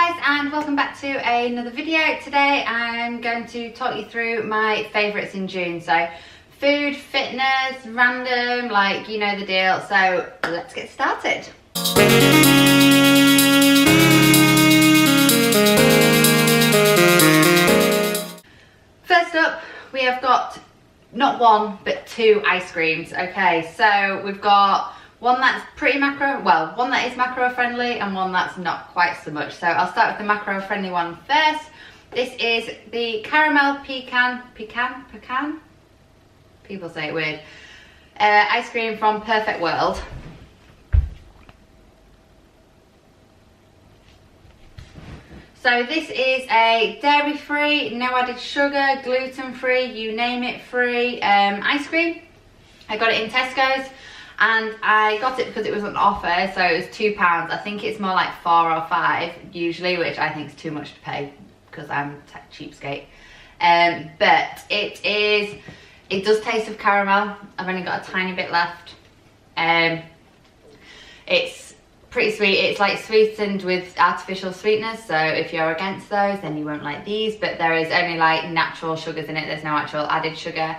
guys, and welcome back to another video. Today I'm going to talk you through my favourites in June. So food, fitness, random, like you know the deal. So let's get started. First up, we have got not one but two ice creams. Okay, so we've got one that's pretty macro, well, one that is macro friendly and one that's not quite so much. So I'll start with the macro friendly one first. This is the caramel pecan, people say it weird, ice cream from Perfect World. So this is a dairy-free, no added sugar, gluten-free, you name it free ice cream. I got it in Tesco's and I got it because it was on offer, so it was £2. I think it's more like 4 or 5 usually, which I think is too much to pay because I'm a cheapskate. But it does taste of caramel. I've only got a tiny bit left. It's pretty sweet. It's like sweetened with artificial sweeteners, so if you're against those then you won't like these, but there is only like natural sugars in it. There's no actual added sugar.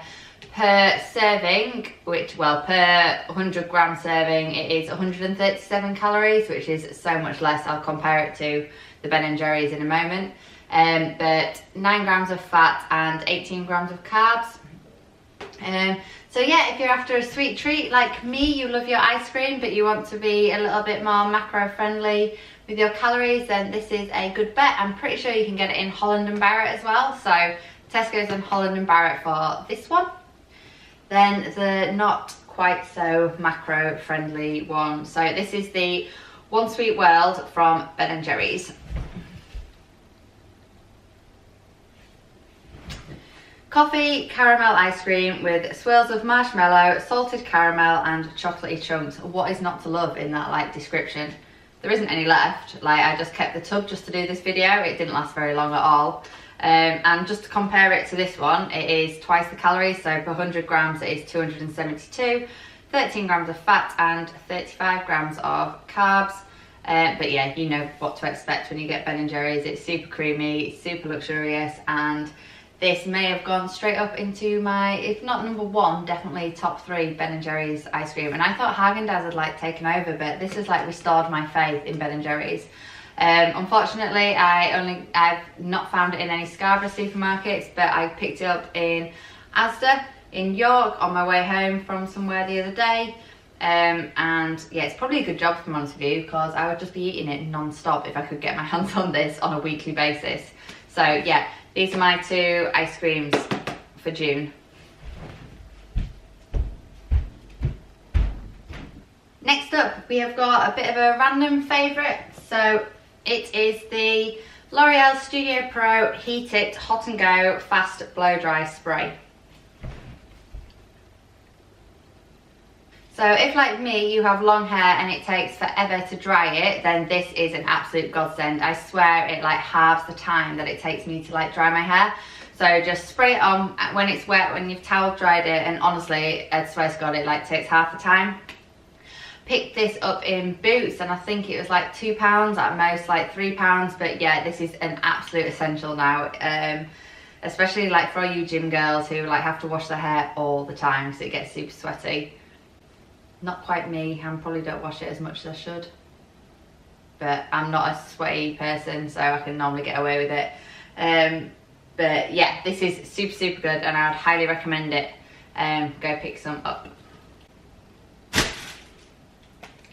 Per serving, which, well, per 100 gram serving, it is 137 calories, which is so much less. I'll compare it to the Ben & Jerry's in a moment. But 9 grams of fat and 18 grams of carbs. So yeah, if you're after a sweet treat like me, you love your ice cream, but you want to be a little bit more macro friendly with your calories, then this is a good bet. I'm pretty sure you can get it in Holland & Barrett as well. So Tesco's and Holland & Barrett for this one. Then the not quite so macro friendly one. So this is the One Sweet World from Ben & Jerry's. Coffee caramel ice cream with swirls of marshmallow, salted caramel and chocolatey chunks. What is not to love in that like description? There isn't any left. Like, I just kept the tub just to do this video. It didn't last very long at all. And just to compare it to this one, it is twice the calories, so per 100 grams it is 272, 13 grams of fat and 35 grams of carbs. But yeah, you know what to expect when you get Ben & Jerry's. It's super creamy, super luxurious, and this may have gone straight up into my, if not number one, definitely top 3 Ben & Jerry's ice cream. And I thought Haagen-Dazs had like taken over, but this has like restored my faith in Ben & Jerry's. Unfortunately, I've not found it in any Scarborough supermarkets, but I picked it up in Asda in York on my way home from somewhere the other day. And yeah, it's probably a good job, if I'm honest with you, because I would just be eating it non-stop if I could get my hands on this on a weekly basis. So yeah, these are my 2 ice creams for June. Next up, we have got a bit of a random favourite. So it is the L'Oreal Studio Pro Heat It Hot and Go Fast Blow Dry Spray. So if, like me, you have long hair and it takes forever to dry it, then this is an absolute godsend. I swear it like halves the time that it takes me to like dry my hair. So just spray it on when it's wet, when you've towel dried it, and honestly, I swear to God, it like takes half the time. Picked this up in Boots and I think it was like £2, at most like £3, but yeah, this is an absolute essential now, especially like for all you gym girls who like have to wash their hair all the time because it gets super sweaty. Not quite me, I probably don't wash it as much as I should, but I'm not a sweaty person, so I can normally get away with it. But yeah, this is super good and I would highly recommend it. Go pick some up.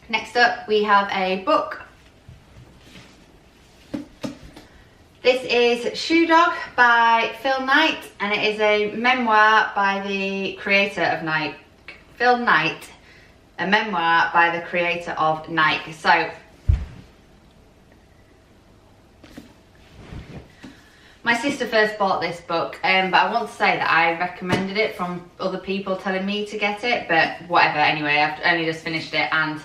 Next up, we have a book. This is Shoe Dog by Phil Knight, and it is a memoir by the creator of Nike. Phil Knight, a memoir by the creator of Nike. So, my sister first bought this book, but I want to say that I recommended it from other people telling me to get it, but whatever, anyway, I've only just finished it and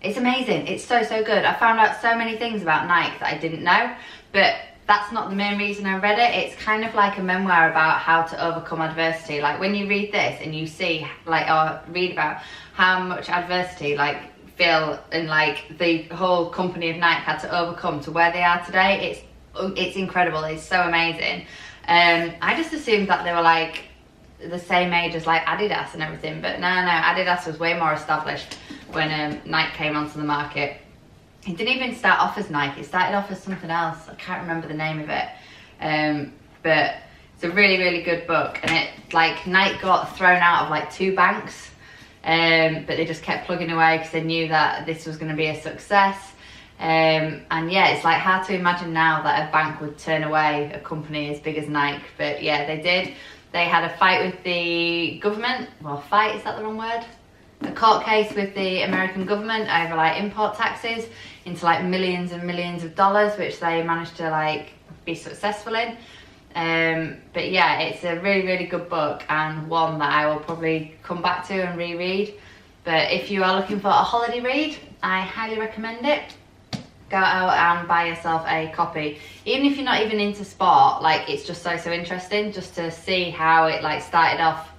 it's amazing. It's so good. I found out so many things about Nike that I didn't know, but that's not the main reason I read it. It's kind of like a memoir about how to overcome adversity. Like when you read this and you see like, or read about how much adversity like feel and like the whole company of Nike had to overcome to where they are today, it's incredible. It's so amazing. I just assumed that they were like the same age as like Adidas and everything, but no, Adidas was way more established when Nike came onto the market. It didn't even start off as Nike, it started off as something else. I can't remember the name of it, but it's a really, really good book. And it, like, Nike got thrown out of like 2 banks, but they just kept plugging away because they knew that this was going to be a success. And yeah, it's like hard to imagine now that a bank would turn away a company as big as Nike, but yeah, they did. They had a fight with the government. Well, fight, is that the wrong word? A court case with the American government over like import taxes into like millions and millions of dollars, which they managed to like be successful in. But yeah, it's a really, really good book and one that I will probably come back to and reread. But if you are looking for a holiday read, I highly recommend it. Go out and buy yourself a copy. Even if you're not even into sport, like, it's just so interesting just to see how it like started off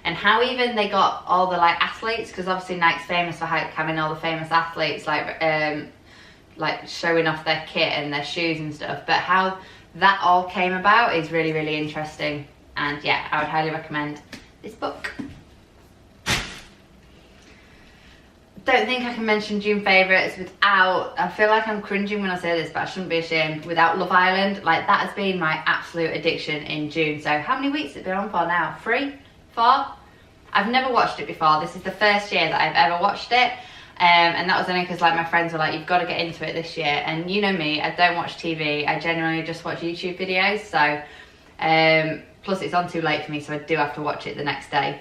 and how even they got all the like athletes, because obviously Nike's famous for having all the famous athletes like showing off their kit and their shoes and stuff, but how that all came about is really, really interesting. And yeah, I would highly recommend this book. Don't think I can mention June favourites without, I feel like I'm cringing when I say this, but I shouldn't be ashamed, without Love Island. Like, that has been my absolute addiction in June. So how many weeks has it been on for now? 3? 4? I've never watched it before. This is the first year that I've ever watched it. And that was only because like my friends were like, you've got to get into it this year. And you know me, I don't watch TV. I genuinely just watch YouTube videos. So, plus it's on too late for me, so I do have to watch it the next day.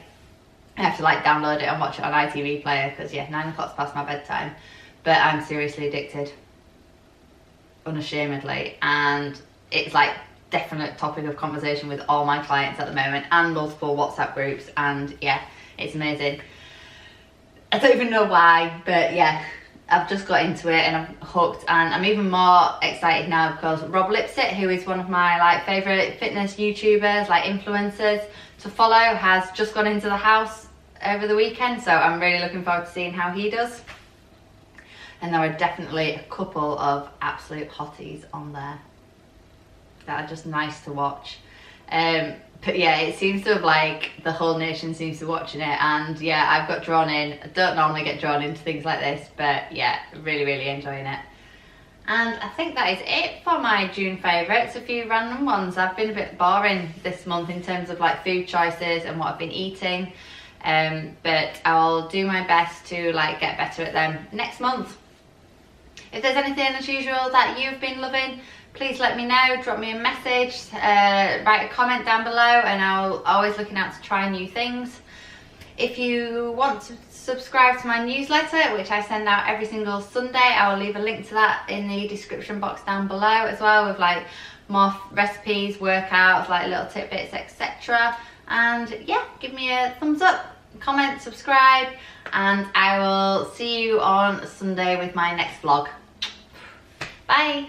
I have to like download it and watch it on ITV player because yeah, 9 o'clock's past my bedtime. But I'm seriously addicted, unashamedly, and it's like definite topic of conversation with all my clients at the moment and multiple WhatsApp groups, and yeah, it's amazing. I don't even know why, but yeah, I've just got into it and I'm hooked, and I'm even more excited now because Rob Lipsett, who is one of my like favourite fitness YouTubers, like influencers to follow, has just gone into the house over the weekend, so I'm really looking forward to seeing how he does. And there are definitely a couple of absolute hotties on there that are just nice to watch. But yeah, it seems to have like the whole nation seems to be watching it, and yeah, I've got drawn in. I don't normally get drawn into things like this, but yeah, really, really enjoying it. And I think that is it for my June favourites. A few random ones. I've been a bit boring this month in terms of like food choices and what I've been eating, but I'll do my best to like get better at them next month. If there's anything as usual that you've been loving, please let me know. Drop me a message, write a comment down below, and I'll always looking out to try new things. If you want to subscribe to my newsletter, which I send out every single Sunday, I will leave a link to that in the description box down below as well, with like more recipes, workouts, like little tidbits, etc. And yeah, give me a thumbs up, comment, subscribe, and I will see you on Sunday with my next vlog. Bye.